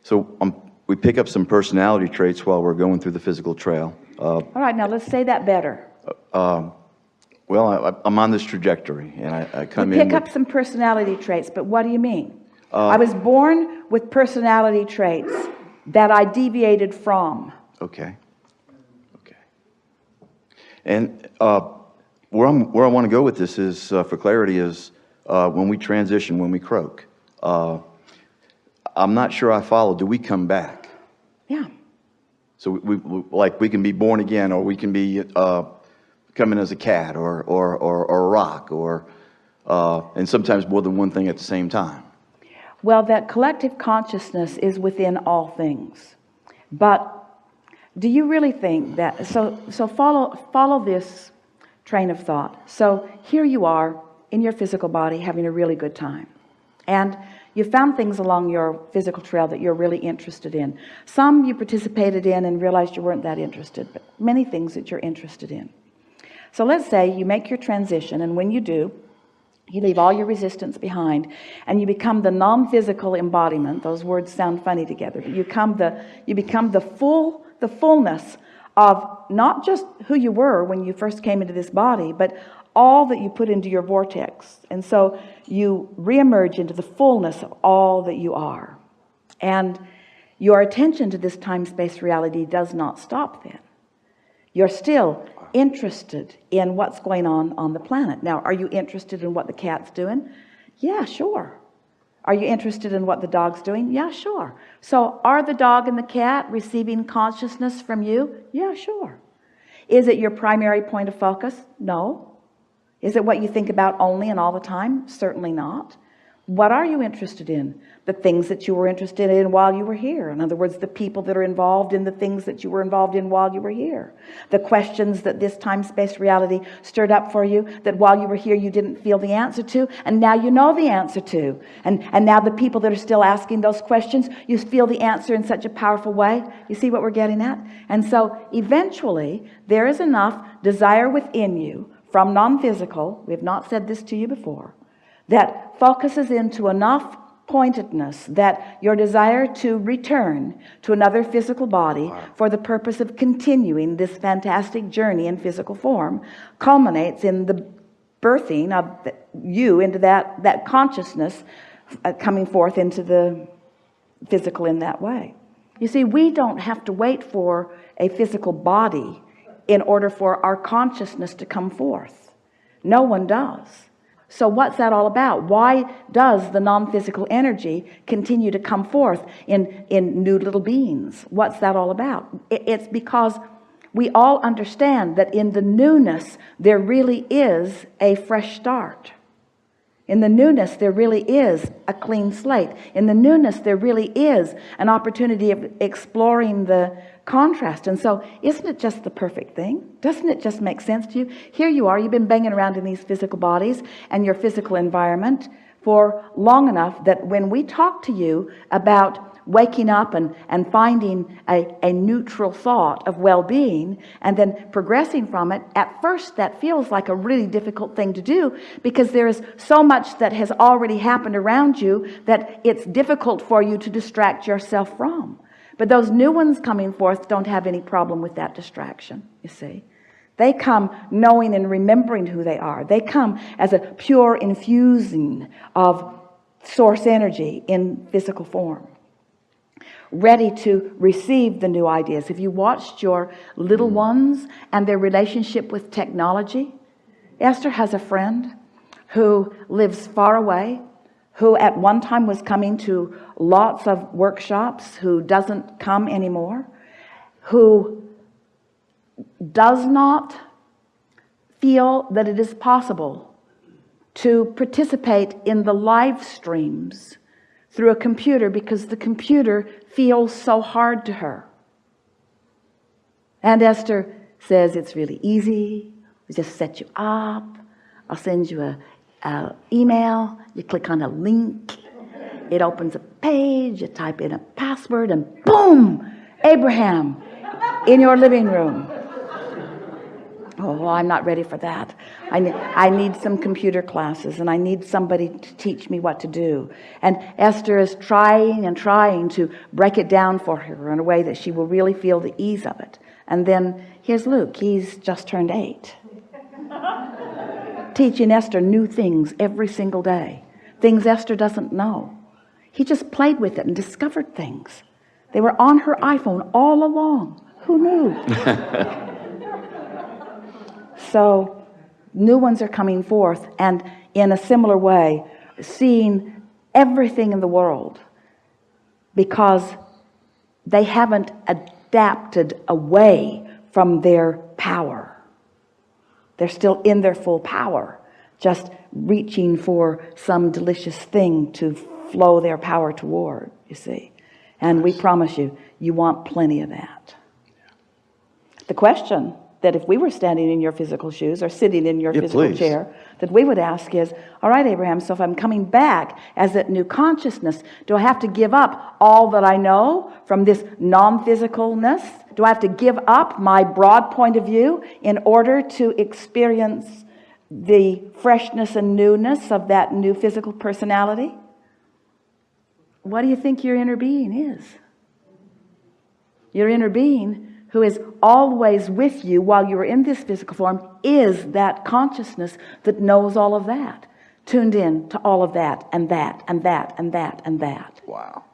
So we pick up some personality traits while we're going through the physical trail. All right, now let's say that better. Well, I'm on this trajectory, and I come You in pick up with, some personality traits, but what do you mean? I was born with personality traits that I deviated from. okay. And where I want to go with this is, for clarity, is when we transition, when we croak. I'm not sure I follow. Do we come back? Yeah. So we can be born again, or we can be coming as a cat, or a rock, or and sometimes more than one thing at the same time. Well, that collective consciousness is within all things. But do you really think that, so follow this train of thought. So here you are in your physical body having a really good time. And you found things along your physical trail that you're really interested in. Some you participated in and realized you weren't that interested, but many things that you're interested in. So let's say you make your transition, and when you do, you leave all your resistance behind and you become the non-physical embodiment. Those words sound funny together, but you become the fullness of not just who you were when you first came into this body, but all that you put into your vortex. And so you reemerge into the fullness of all that you are. And your attention to this time-space reality does not stop then. You're still interested in what's going on the planet. Now, are you interested in what the cat's doing? Yeah, sure. Are you interested in what the dog's doing? Yeah, sure. So are the dog and the cat receiving consciousness from you? Yeah, sure. Is it your primary point of focus? No. Is it what you think about only and all the time? Certainly not. What are you interested in? The things that you were interested in while you were here. In other words, the people that are involved in the things that you were involved in while you were here. The questions that this time-space reality stirred up for you that while you were here you didn't feel the answer to, and now you know the answer to. And now the people that are still asking those questions, you feel the answer in such a powerful way. You see what we're getting at? And so eventually there is enough desire within you from non-physical, we have not said this to you before, that focuses into enough pointedness that your desire to return to another physical body for the purpose of continuing this fantastic journey in physical form culminates in the birthing of you into that consciousness coming forth into the physical in that way. You see, we don't have to wait for a physical body in order for our consciousness to come forth. No one does. So what's that all about? Why does the non-physical energy continue to come forth in new little beings? What's that all about? It's because we all understand that in the newness there really is a fresh start. In the newness there really is a clean slate. In the newness there really is an opportunity of exploring the contrast. And so isn't it just the perfect thing? Doesn't it just make sense to you? Here you are, you've been banging around in these physical bodies and your physical environment for long enough that when we talk to you about waking up and finding a neutral thought of well-being and then progressing from it, at first that feels like a really difficult thing to do because there is so much that has already happened around you that it's difficult for you to distract yourself from. But those new ones coming forth don't have any problem with that distraction, you see. They come knowing and remembering who they are. They come as a pure infusing of source energy in physical form, ready to receive the new ideas. Have you watched your little ones and their relationship with technology? Esther has a friend who lives far away, who at one time was coming to lots of workshops, who doesn't come anymore, who does not feel that it is possible to participate in the live streams through a computer because the computer feels so hard to her. And Esther says it's really easy. We just set you up. I'll send you a email. You click on a link. It opens a page. You type in a password and boom, Abraham in your living room. Oh, I'm not ready for that. I need some computer classes, and I need somebody to teach me what to do. And Esther is trying and trying to break it down for her in a way that she will really feel the ease of it. And then here's Luke. He's just turned 8. Teaching Esther new things every single day. Things Esther doesn't know. He just played with it and discovered things. They were on her iPhone all along. Who knew? So new ones are coming forth, and in a similar way, seeing everything in the world, because they haven't adapted away from their power. They're still in their full power, just reaching for some delicious thing to flow their power toward, you see. And we promise you, you want plenty of that. The question that if we were standing in your physical shoes or sitting in your physical please. chair, that we would ask is, all right, Abraham, so if I'm coming back as that new consciousness, do I have to give up all that I know from this non-physicalness? Do I have to give up my broad point of view in order to experience the freshness and newness of that new physical personality? What do you think your inner being is? Your inner being, who is always with you while you're in this physical form, is that consciousness that knows all of that, tuned in to all of that and that and that and that and that. Wow.